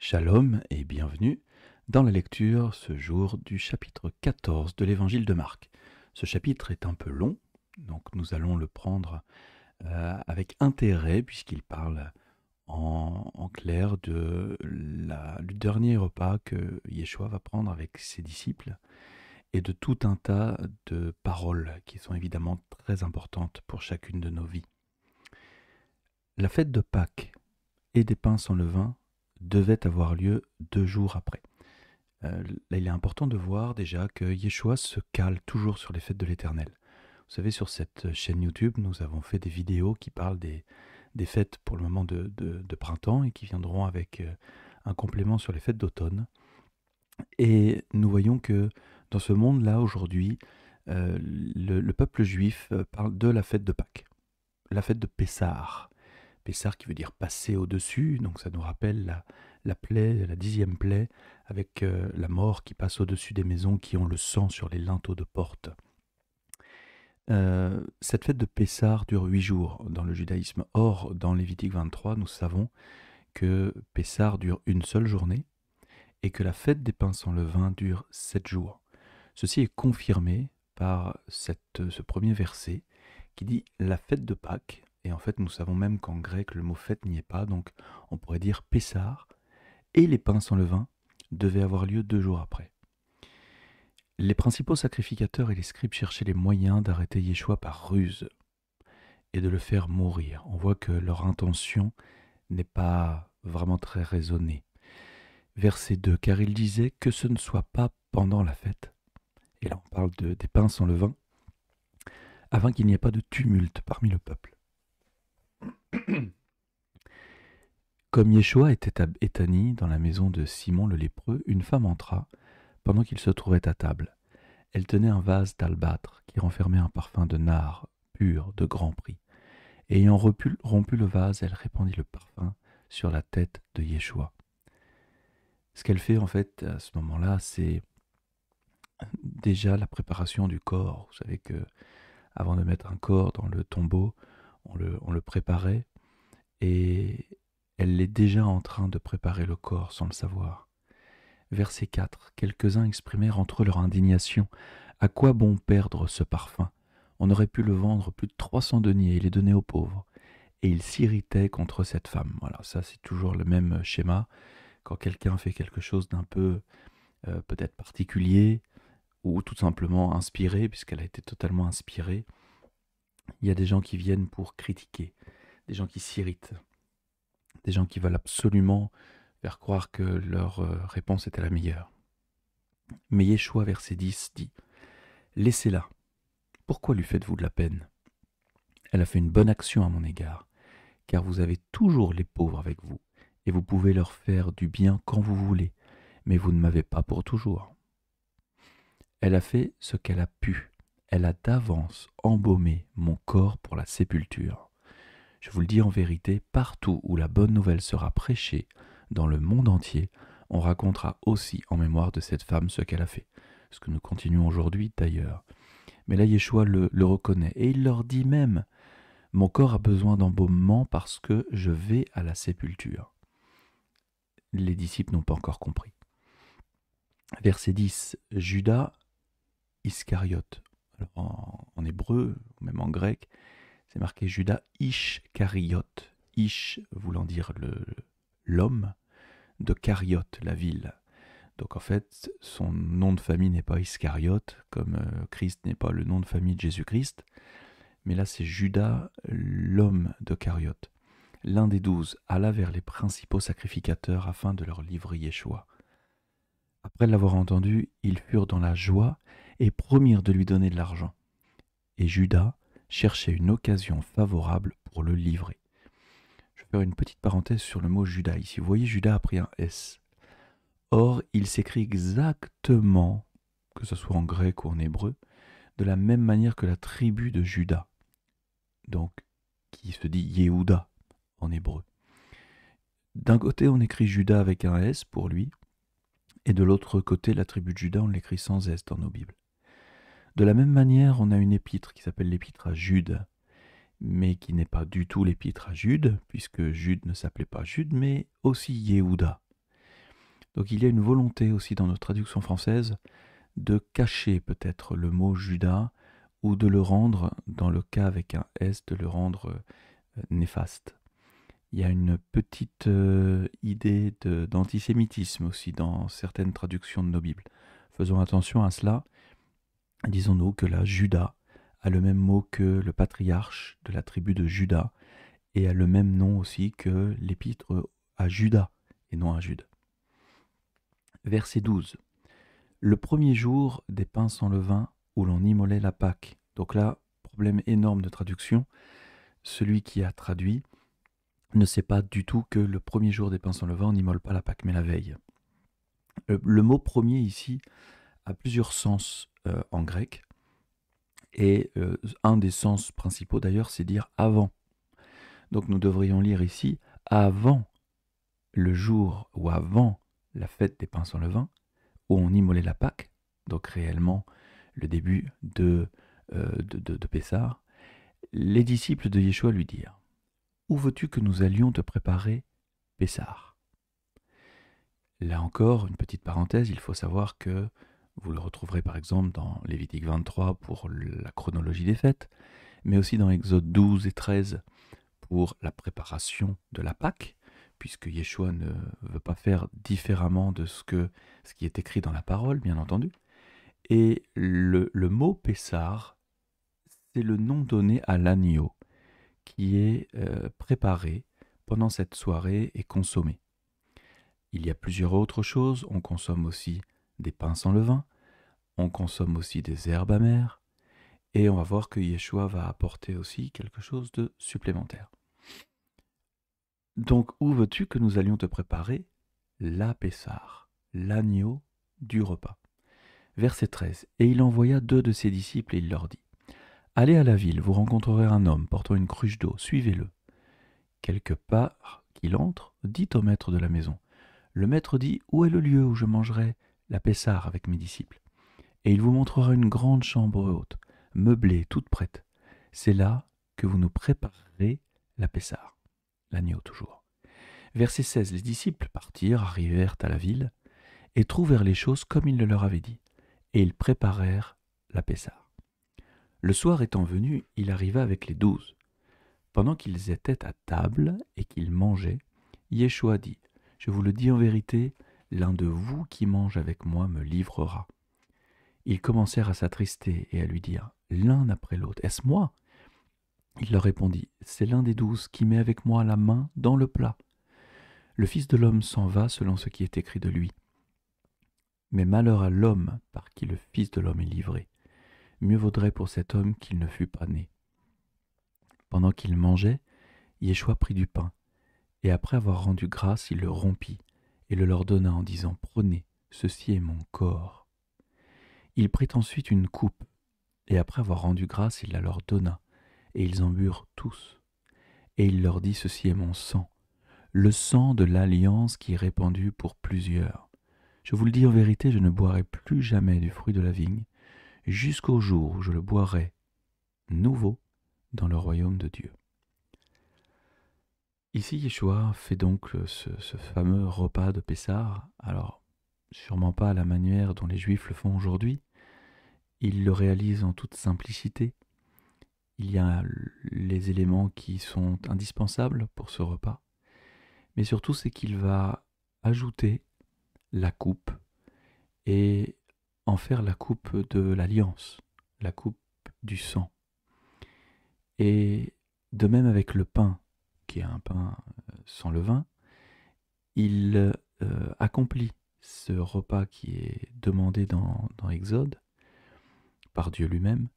Shalom et bienvenue dans la lecture ce jour du chapitre 14 de l'évangile de Marc. Ce chapitre est un peu long, donc nous allons le prendre avec intérêt puisqu'il parle en clair du dernier repas que Yeshua va prendre avec ses disciples et de tout un tas de paroles qui sont évidemment très importantes pour chacune de nos vies. La fête de Pâques et des pains sans levain devait avoir lieu 2 jours après. Là, il est important de voir déjà que Yeshua se cale toujours sur les fêtes de l'Éternel. Vous savez, sur cette chaîne YouTube, nous avons fait des vidéos qui parlent des fêtes pour le moment de printemps et qui viendront avec un complément sur les fêtes d'automne. Et nous voyons que dans ce monde-là, aujourd'hui, le peuple juif parle de la fête de Pâques, la fête de Pessah. Pessah qui veut dire passer au-dessus, donc ça nous rappelle la plaie, la 10e plaie, avec la mort qui passe au-dessus des maisons qui ont le sang sur les linteaux de porte. Cette fête de Pessah dure 8 jours dans le judaïsme. Or, dans Lévitique 23, nous savons que Pessah dure une seule journée et que la fête des pains sans levain dure 7 jours. Ceci est confirmé par ce premier verset qui dit « la fête de Pâques ». Et en fait, nous savons même qu'en grec, le mot fête n'y est pas, donc on pourrait dire Pessah, et les pains sans levain devaient avoir lieu 2 jours après. Les principaux sacrificateurs et les scribes cherchaient les moyens d'arrêter Yeshua par ruse et de le faire mourir. On voit que leur intention n'est pas vraiment très raisonnée. Verset 2, car il disait que ce ne soit pas pendant la fête, et là on parle des pains sans levain, afin qu'il n'y ait pas de tumulte parmi le peuple. Comme Yeshua était à Béthanie, dans la maison de Simon le lépreux, une femme entra pendant qu'il se trouvait à table. Elle tenait un vase d'albâtre qui renfermait un parfum de nard pur de grand prix. Et ayant rompu le vase, elle répandit le parfum sur la tête de Yeshua. Ce qu'elle fait en fait à ce moment-là, c'est déjà la préparation du corps. Vous savez que avant de mettre un corps dans le tombeau, on le préparait et elle est déjà en train de préparer le corps sans le savoir. Verset 4. Quelques-uns exprimèrent entre eux leur indignation. À quoi bon perdre ce parfum? On aurait pu le vendre plus de 300 deniers et les donner aux pauvres. Et ils s'irritaient contre cette femme. Voilà, ça c'est toujours le même schéma. Quand quelqu'un fait quelque chose d'un peu peut-être particulier ou tout simplement inspiré, puisqu'elle a été totalement inspirée, il y a des gens qui viennent pour critiquer, des gens qui s'irritent, des gens qui veulent absolument faire croire que leur réponse était la meilleure. Mais Yeshua, verset 10, dit « Laissez-la. Pourquoi lui faites-vous de la peine? Elle a fait une bonne action à mon égard, car vous avez toujours les pauvres avec vous, et vous pouvez leur faire du bien quand vous voulez, mais vous ne m'avez pas pour toujours. Elle a fait ce qu'elle a pu. Elle a d'avance embaumé mon corps pour la sépulture. Je vous le dis en vérité, partout où la bonne nouvelle sera prêchée, dans le monde entier, on racontera aussi en mémoire de cette femme ce qu'elle a fait. Ce que nous continuons aujourd'hui d'ailleurs. Mais là, Yeshua le reconnaît. Et il leur dit même, « Mon corps a besoin d'embaumement parce que je vais à la sépulture. » Les disciples n'ont pas encore compris. Verset 10, Judas Iscariote. Alors, en hébreu, ou même en grec, c'est marqué Judas Ishcariote. Ish voulant dire l'homme, de Cariote, la ville. Donc en fait, son nom de famille n'est pas Iscariote, comme Christ n'est pas le nom de famille de Jésus-Christ, mais là c'est Judas, l'homme de Cariote. L'un des 12 alla vers les principaux sacrificateurs afin de leur livrer Yeshua. Après l'avoir entendu, ils furent dans la joie et promirent de lui donner de l'argent. Et Judas cherchait une occasion favorable pour le livrer. Je vais faire une petite parenthèse sur le mot Judas ici. Vous voyez, Judas a pris un S. Or, il s'écrit exactement, que ce soit en grec ou en hébreu, de la même manière que la tribu de Juda, donc qui se dit Yehuda en hébreu. D'un côté, on écrit Judas avec un S pour lui, et de l'autre côté, la tribu de Juda, on l'écrit sans S dans nos Bibles. De la même manière, on a une épître qui s'appelle l'épître à Jude, mais qui n'est pas du tout l'épître à Jude, puisque Jude ne s'appelait pas Jude, mais aussi Yehuda. Donc il y a une volonté aussi dans notre traduction française de cacher peut-être le mot Judas ou de le rendre, dans le cas avec un S, de le rendre néfaste. Il y a une petite idée d'antisémitisme aussi dans certaines traductions de nos Bibles. Faisons attention à cela. Disons-nous que là, Judas a le même mot que le patriarche de la tribu de Juda et a le même nom aussi que l'épître à Judas et non à Jude. Verset 12. Le premier jour des pains sans levain où l'on immolait la Pâque. Donc là, problème énorme de traduction. Celui qui a traduit ne sait pas du tout que le premier jour des pains sans levain, on n'immole pas la Pâque, mais la veille. Le mot premier ici a plusieurs sens en grec. Et un des sens principaux d'ailleurs, c'est dire avant. Donc nous devrions lire ici avant le jour ou avant la fête des pains sans levain, où on immolait la Pâque, donc réellement le début de Pessah. Les disciples de Yeshua lui dirent: où veux-tu que nous allions te préparer Pessah? Là encore, une petite parenthèse, il faut savoir que vous le retrouverez par exemple dans Lévitique 23 pour la chronologie des fêtes, mais aussi dans Exode 12 et 13 pour la préparation de la Pâque, puisque Yeshua ne veut pas faire différemment de ce qui est écrit dans la parole, bien entendu. Et le mot Pessah, c'est le nom donné à l'agneau qui est préparé pendant cette soirée et consommé. Il y a plusieurs autres choses. On consomme aussi des pains sans levain, on consomme aussi des herbes amères, et on va voir que Yeshua va apporter aussi quelque chose de supplémentaire. Donc, où veux-tu que nous allions te préparer la Pessah, l'agneau du repas? Verset 13. Et il envoya 2 de ses disciples et il leur dit: allez à la ville, vous rencontrerez un homme portant une cruche d'eau, suivez-le. Quelque part qu'il entre, dit au maître de la maison: le maître dit: où est le lieu où je mangerai la Pessah avec mes disciples? Et il vous montrera une grande chambre haute, meublée, toute prête. C'est là que vous nous préparerez la Pessah, l'agneau toujours. Verset 16. Les disciples partirent, arrivèrent à la ville, et trouvèrent les choses comme il le leur avait dit, et ils préparèrent la Pessah. Le soir étant venu, il arriva avec les 12. Pendant qu'ils étaient à table et qu'ils mangeaient, Yeshua dit: je vous le dis en vérité, l'un de vous qui mange avec moi me livrera. Ils commencèrent à s'attrister et à lui dire l'un après l'autre: est-ce moi? Il leur répondit: c'est l'un des 12 qui met avec moi la main dans le plat. Le Fils de l'homme s'en va selon ce qui est écrit de lui. Mais malheur à l'homme par qui le Fils de l'homme est livré. Mieux vaudrait pour cet homme qu'il ne fût pas né. Pendant qu'il mangeait, Yeshua prit du pain, et après avoir rendu grâce, il le rompit, et le leur donna en disant: prenez, ceci est mon corps. Il prit ensuite une coupe, et après avoir rendu grâce, il la leur donna, et ils en burent tous. Et il leur dit: ceci est mon sang, le sang de l'alliance qui est répandu pour plusieurs. Je vous le dis en vérité, je ne boirai plus jamais du fruit de la vigne, jusqu'au jour où je le boirai nouveau dans le royaume de Dieu. Ici, Yeshua fait donc ce fameux repas de Pessah. Alors, sûrement pas à la manière dont les Juifs le font aujourd'hui. Il le réalise en toute simplicité. Il y a les éléments qui sont indispensables pour ce repas. Mais surtout, c'est qu'il va ajouter la coupe et en faire la coupe de l'alliance, la coupe du sang. Et de même avec le pain, qui est un pain sans levain, il accomplit ce repas qui est demandé dans Exode par Dieu lui-même,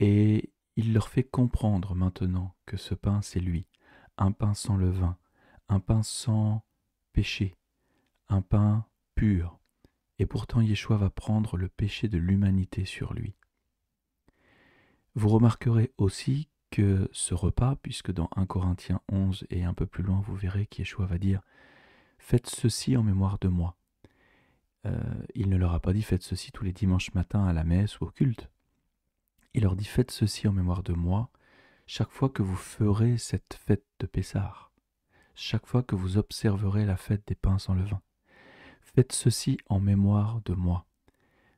et il leur fait comprendre maintenant que ce pain, c'est lui, un pain sans levain, un pain sans péché, un pain pur. Et pourtant, Yeshua va prendre le péché de l'humanité sur lui. Vous remarquerez aussi que ce repas, puisque dans 1 Corinthiens 11 et un peu plus loin, vous verrez qu'Yeshua va dire: faites ceci en mémoire de moi. Il ne leur a pas dit: faites ceci tous les dimanches matins à la messe ou au culte. Il leur dit: faites ceci en mémoire de moi chaque fois que vous ferez cette fête de Pessah, chaque fois que vous observerez la fête des pains sans levain. Faites ceci en mémoire de moi.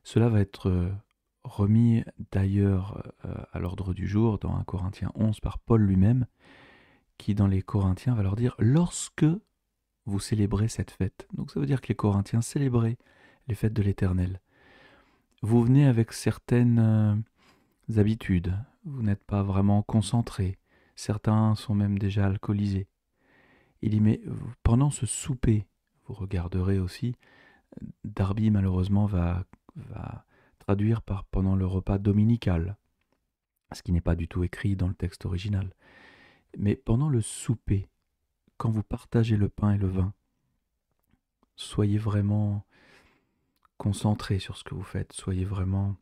Cela va être remis d'ailleurs à l'ordre du jour dans 1 Corinthiens 11 par Paul lui-même, qui dans les Corinthiens va leur dire « lorsque vous célébrez cette fête ». Donc ça veut dire que les Corinthiens célébraient les fêtes de l'Éternel. Vous venez avec certaines habitudes, vous n'êtes pas vraiment concentrés, certains sont même déjà alcoolisés. Il dit mais pendant ce souper, vous regarderez aussi, Darby malheureusement va traduire par pendant le repas dominical, ce qui n'est pas du tout écrit dans le texte original. Mais pendant le souper, quand vous partagez le pain et le vin, soyez vraiment concentrés sur ce que vous faites, soyez vraiment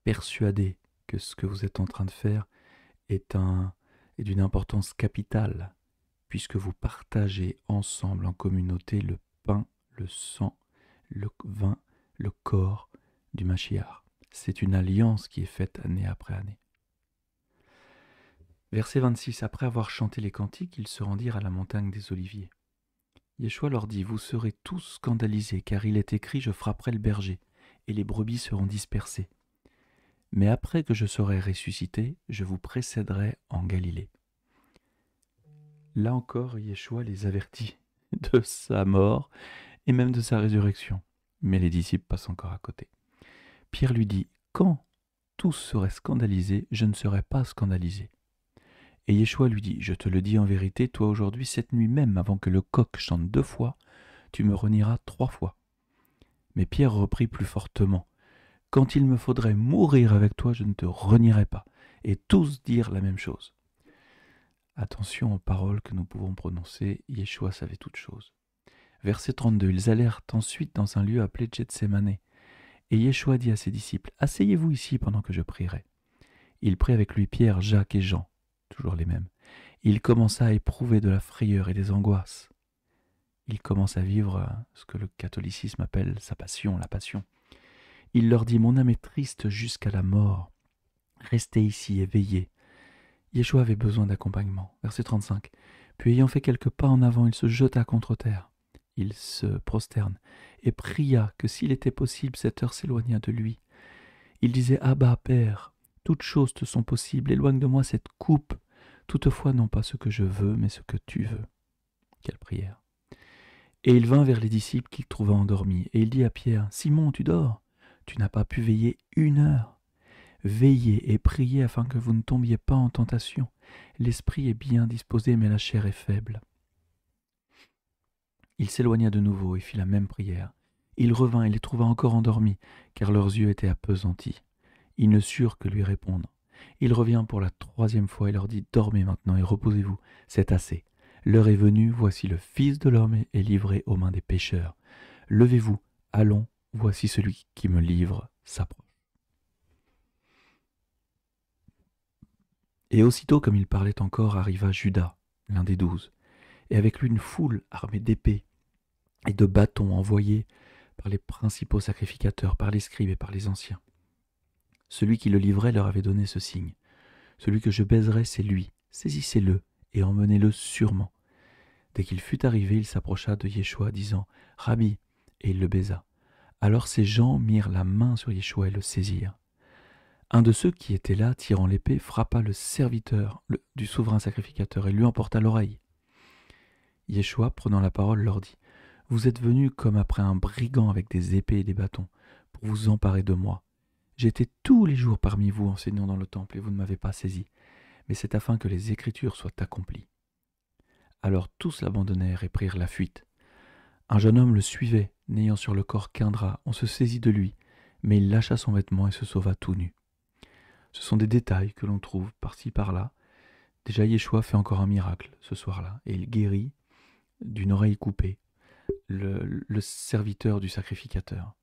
persuadés que ce que vous êtes en train de faire est d'une importance capitale, puisque vous partagez ensemble en communauté le pain, le sang, le vin, le corps du Mashiach. C'est une alliance qui est faite année après année. Verset 26. Après avoir chanté les cantiques, ils se rendirent à la montagne des Oliviers. Yeshua leur dit, vous serez tous scandalisés, car il est écrit, je frapperai le berger, et les brebis seront dispersées. Mais après que je serai ressuscité, je vous précéderai en Galilée. Là encore, Yeshua les avertit de sa mort et même de sa résurrection. Mais les disciples passent encore à côté. Pierre lui dit, quand tous seraient scandalisés, je ne serai pas scandalisé. Et Yeshua lui dit, je te le dis en vérité, toi aujourd'hui, cette nuit même, avant que le coq chante 2 fois, tu me renieras 3 fois. Mais Pierre reprit plus fortement, quand il me faudrait mourir avec toi, je ne te renierai pas. Et tous dirent la même chose. Attention aux paroles que nous pouvons prononcer, Yeshua savait toutes choses. Verset 32, ils allèrent ensuite dans un lieu appelé Gethsémané. Et Yeshua dit à ses disciples, asseyez-vous ici pendant que je prierai. Il prit avec lui Pierre, Jacques et Jean, toujours les mêmes. Il commença à éprouver de la frayeur et des angoisses. Il commence à vivre ce que le catholicisme appelle sa passion, la passion. Il leur dit, mon âme est triste jusqu'à la mort. Restez ici et veillez. Yeshua avait besoin d'accompagnement. Verset 35. Puis ayant fait quelques pas en avant, il se jeta contre terre. Il se prosterne et pria que s'il était possible, cette heure s'éloignât de lui. Il disait, Abba, Père, toutes choses te sont possibles, éloigne de moi cette coupe. Toutefois, non pas ce que je veux, mais ce que tu veux. Quelle prière. Et il vint vers les disciples qu'il trouva endormis, et il dit à Pierre, Simon, tu dors? Tu n'as pas pu veiller 1 heure. Veillez et priez afin que vous ne tombiez pas en tentation. L'esprit est bien disposé, mais la chair est faible. Il s'éloigna de nouveau et fit la même prière. Il revint et les trouva encore endormis, car leurs yeux étaient appesantis. Ils ne surent que lui répondre. Il revient pour la 3e fois et leur dit, dormez maintenant et reposez-vous, c'est assez. L'heure est venue, voici le Fils de l'homme est livré aux mains des pécheurs. Levez-vous, allons, voici celui qui me livre s'approche. Et aussitôt comme il parlait encore, arriva Judas, l'un des 12, et avec lui une foule armée d'épées et de bâtons envoyés par les principaux sacrificateurs, par les scribes et par les anciens. Celui qui le livrait leur avait donné ce signe. Celui que je baiserai, c'est lui. Saisissez-le et emmenez-le sûrement. Dès qu'il fut arrivé, il s'approcha de Yeshua, disant « Rabbi », et il le baisa. Alors ces gens mirent la main sur Yeshua et le saisirent. Un de ceux qui étaient là, tirant l'épée, frappa le serviteur du souverain sacrificateur et lui emporta l'oreille. Yeshua, prenant la parole, leur dit « Vous êtes venus comme après un brigand avec des épées et des bâtons, pour vous emparer de moi. J'étais tous les jours parmi vous enseignant dans le temple, et vous ne m'avez pas saisi, mais c'est afin que les Écritures soient accomplies. » Alors tous l'abandonnèrent et prirent la fuite. Un jeune homme le suivait, n'ayant sur le corps qu'un drap. On se saisit de lui, mais il lâcha son vêtement et se sauva tout nu. Ce sont des détails que l'on trouve par-ci par-là. Déjà Yeshua fait encore un miracle ce soir-là, et il guérit d'une oreille coupée le serviteur du sacrificateur.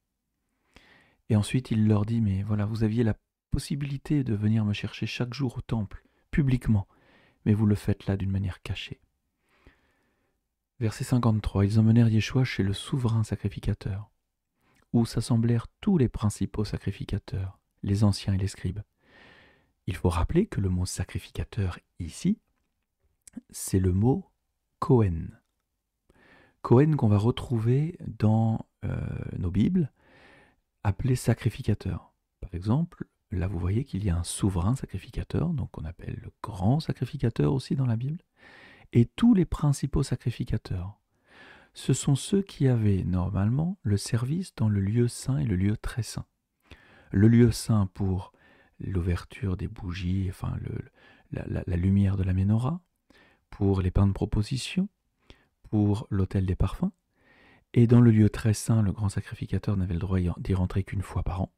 Et ensuite il leur dit, mais voilà, vous aviez la possibilité de venir me chercher chaque jour au temple, publiquement, mais vous le faites là d'une manière cachée. Verset 53, ils emmenèrent Yeshua chez le souverain sacrificateur, où s'assemblèrent tous les principaux sacrificateurs, les anciens et les scribes. Il faut rappeler que le mot sacrificateur ici, c'est le mot Kohen. Cohen qu'on va retrouver dans nos Bibles, appelé sacrificateur. Par exemple, là vous voyez qu'il y a un souverain sacrificateur, donc on appelle le grand sacrificateur aussi dans la Bible, et tous les principaux sacrificateurs. Ce sont ceux qui avaient normalement le service dans le lieu saint et le lieu très saint. Le lieu saint pour l'ouverture des bougies, enfin la lumière de la menorah, pour les pains de proposition, pour l'autel des parfums. Et dans le lieu très saint, le grand sacrificateur n'avait le droit d'y rentrer qu'une fois par an,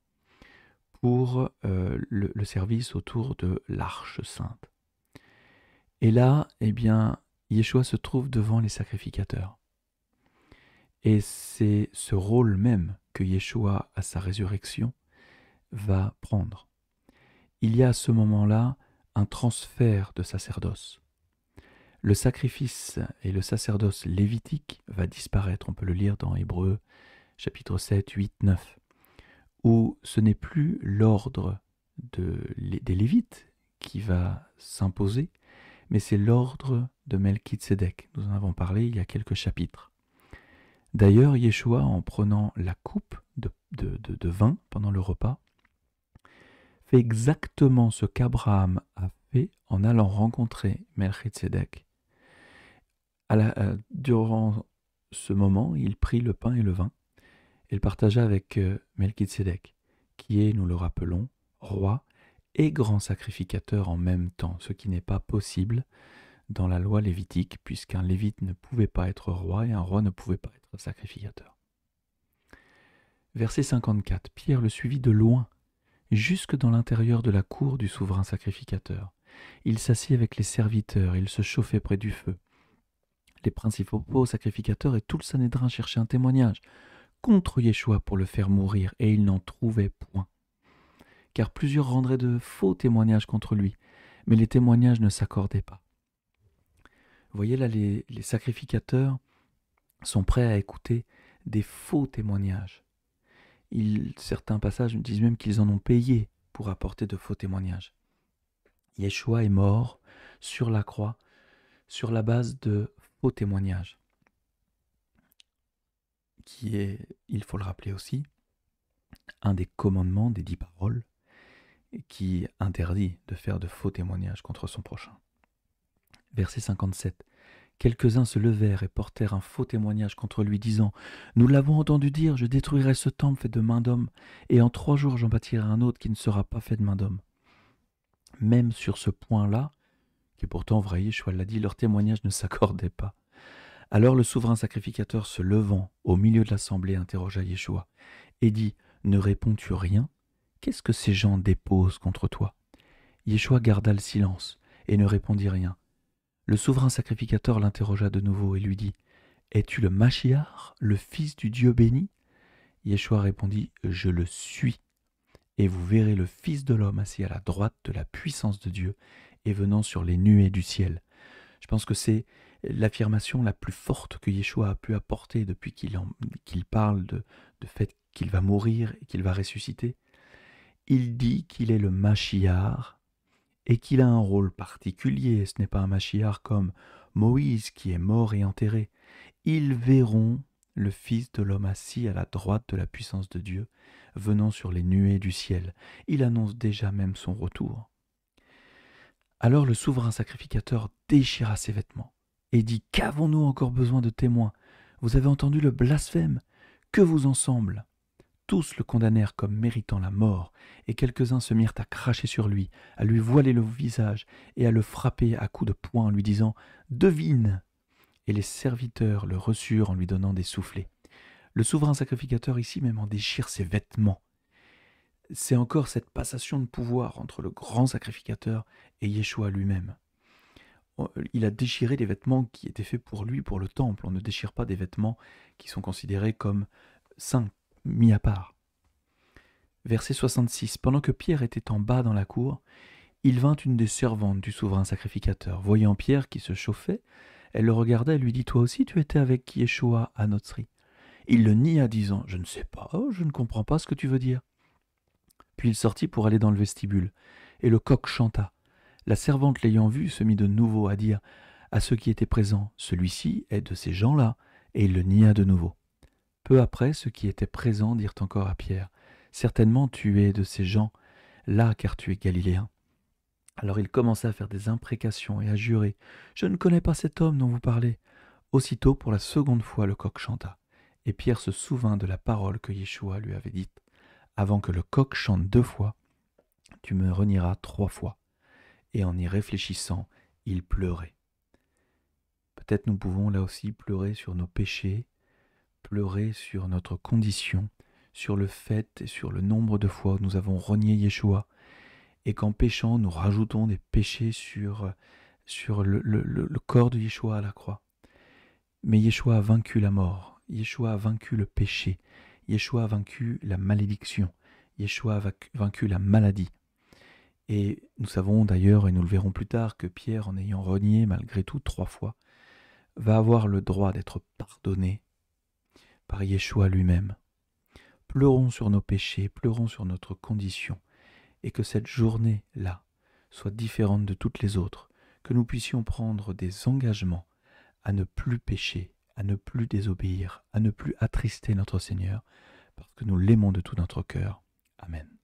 pour le service autour de l'arche sainte. Et là, eh bien, Yeshua se trouve devant les sacrificateurs. Et c'est ce rôle même que Yeshua, à sa résurrection, va prendre. Il y a à ce moment-là un transfert de sacerdoce. Le sacrifice et le sacerdoce lévitique va disparaître, on peut le lire dans Hébreux chapitre 7, 8, 9, où ce n'est plus l'ordre des Lévites qui va s'imposer, mais c'est l'ordre de Melchizedek. Nous en avons parlé il y a quelques chapitres. D'ailleurs, Yeshua, en prenant la coupe de vin pendant le repas, fait exactement ce qu'Abraham a fait en allant rencontrer Melchizedek. Durant ce moment, il prit le pain et le vin et le partagea avec Melchizedek, qui est, nous le rappelons, roi et grand sacrificateur en même temps, ce qui n'est pas possible dans la loi lévitique, puisqu'un lévite ne pouvait pas être roi et un roi ne pouvait pas être sacrificateur. Verset 54, Pierre le suivit de loin, jusque dans l'intérieur de la cour du souverain sacrificateur. Il s'assit avec les serviteurs, il se chauffait près du feu. Les principaux sacrificateurs et tout le Sanhédrin cherchaient un témoignage contre Yeshua pour le faire mourir, et ils n'en trouvaient point. Car plusieurs rendraient de faux témoignages contre lui, mais les témoignages ne s'accordaient pas. Vous voyez là, les sacrificateurs sont prêts à écouter des faux témoignages. Certains passages disent même qu'ils en ont payé pour apporter de faux témoignages. Yeshua est mort sur la croix sur la base de faux témoignages, qui est, il faut le rappeler aussi, un des commandements des 10 paroles qui interdit de faire de faux témoignages contre son prochain. Verset 57. Quelques-uns se levèrent et portèrent un faux témoignage contre lui, disant « Nous l'avons entendu dire, je détruirai ce temple fait de main d'homme, et en 3 jours j'en bâtirai un autre qui ne sera pas fait de main d'homme. » Même sur ce point-là, qui est pourtant vrai, Yeshua l'a dit, leur témoignage ne s'accordait pas. Alors le souverain sacrificateur, se levant au milieu de l'assemblée, interrogea Yeshua et dit « Ne réponds-tu rien? Qu'est-ce que ces gens déposent contre toi ?» Yeshua garda le silence et ne répondit rien. Le souverain sacrificateur l'interrogea de nouveau et lui dit « Es-tu le Mashiach, le fils du Dieu béni ?» Yeshua répondit « Je le suis, et vous verrez le Fils de l'homme assis à la droite de la puissance de Dieu et venant sur les nuées du ciel. » Je pense que c'est l'affirmation la plus forte que Yeshua a pu apporter depuis qu'il parle de fait qu'il va mourir et qu'il va ressusciter. Il dit qu'il est le Mashiach et qu'il a un rôle particulier. Ce n'est pas un Mashiach comme Moïse qui est mort et enterré. Ils verront le Fils de l'homme assis à la droite de la puissance de Dieu, venant sur les nuées du ciel. Il annonce déjà même son retour. Alors le souverain sacrificateur déchira ses vêtements et dit « Qu'avons-nous encore besoin de témoins? Vous avez entendu le blasphème? Que vous en semble ?» Tous le condamnèrent comme méritant la mort, et quelques-uns se mirent à cracher sur lui, à lui voiler le visage et à le frapper à coups de poing en lui disant « Devine !» Et les serviteurs le reçurent en lui donnant des soufflets. Le souverain sacrificateur ici même en déchire ses vêtements. C'est encore cette passation de pouvoir entre le grand sacrificateur et Yeshua lui-même. Il a déchiré des vêtements qui étaient faits pour lui, pour le temple. On ne déchire pas des vêtements qui sont considérés comme saints, mis à part. Verset 66. Pendant que Pierre était en bas dans la cour, il vint une des servantes du souverain sacrificateur. Voyant Pierre qui se chauffait, elle le regarda et lui dit « Toi aussi tu étais avec Yeshua à Notri ?» Il le nia, disant « Je ne sais pas, je ne comprends pas ce que tu veux dire. » Puis il sortit pour aller dans le vestibule, et le coq chanta. La servante l'ayant vu se mit de nouveau à dire à ceux qui étaient présents « Celui-ci est de ces gens-là. » et il le nia de nouveau. Peu après, ceux qui étaient présents dirent encore à Pierre, « Certainement tu es de ces gens-là, car tu es galiléen. » Alors il commença à faire des imprécations et à jurer, « Je ne connais pas cet homme dont vous parlez. » Aussitôt, pour la seconde fois, le coq chanta. Et Pierre se souvint de la parole que Yeshua lui avait dite, « Avant que le coq chante 2 fois, tu me renieras 3 fois. » Et en y réfléchissant, il pleurait. Peut-être nous pouvons là aussi pleurer sur nos péchés, pleurer sur notre condition, sur le fait et sur le nombre de fois où nous avons renié Yeshua, et qu'en péchant, nous rajoutons des péchés sur le corps de Yeshua à la croix. Mais Yeshua a vaincu la mort, Yeshua a vaincu le péché, Yeshua a vaincu la malédiction, Yeshua a vaincu la maladie. Et nous savons d'ailleurs, et nous le verrons plus tard, que Pierre, en ayant renié malgré tout 3 fois, va avoir le droit d'être pardonné par Yeshua lui-même. Pleurons sur nos péchés, pleurons sur notre condition, et que cette journée-là soit différente de toutes les autres, que nous puissions prendre des engagements à ne plus pécher, à ne plus désobéir, à ne plus attrister notre Seigneur, parce que nous l'aimons de tout notre cœur. Amen.